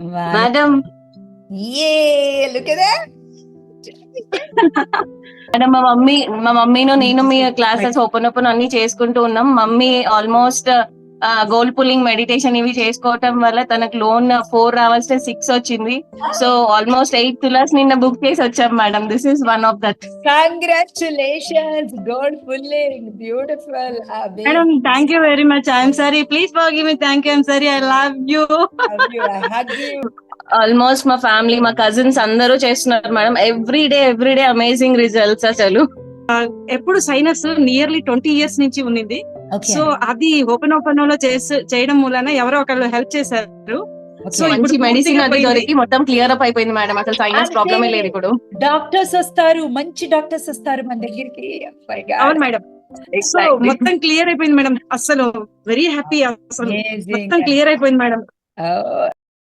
Madam Look at that. Madam మా మమ్మీను నేను మీ classes open అన్ని చేసుకుంటూ ఉన్నాం. Mummy almost goal pulling meditation ఇవి చేసుకోవటం వల్ల తనకు లోన్ 4 రావాల్సిన 6 వచ్చింది. సో ఆల్మోస్ట్ 8 తులాస్ నిన్న బుక్ చేసి వచ్చాం madam. This is one of that. Congratulations, God pulling, beautiful. Madam, thank you very much. I'm sorry. Please forgive me. Thank you. I'm sorry. I love you. Love you. I hug you. Almost మా family, మా cousins అందరూ చేస్తున్నారు madam. Every day amazing results అసలు. ఎప్పుడు sinus nearly 20 years నుంచి ఉన్నింది. Okay. So అది open లో చేయడం మూలన ఎవరో ఒకళ్ళు హెల్ప్ చేశారు. Okay. సో మంచి ఇప్పుడు మెడిసిన్ అది పూర్తిగా దొరికి మొత్తం క్లియర్ అప్ అయిపోయింది మేడం. అసలు సైనస్ ప్రాబ్లమే లేదు ఇప్పుడు. డాక్టర్స్ వస్తారు, మంచి డాక్టర్స్ వస్తారు మన దగ్గరికి. అవును మేడం. సో మొత్తం క్లియర్ అయిపోయింది మేడం. అసలు వెరీ హ్యాపీ. అసలు మొత్తం క్లియర్ అయిపోయింది మేడం.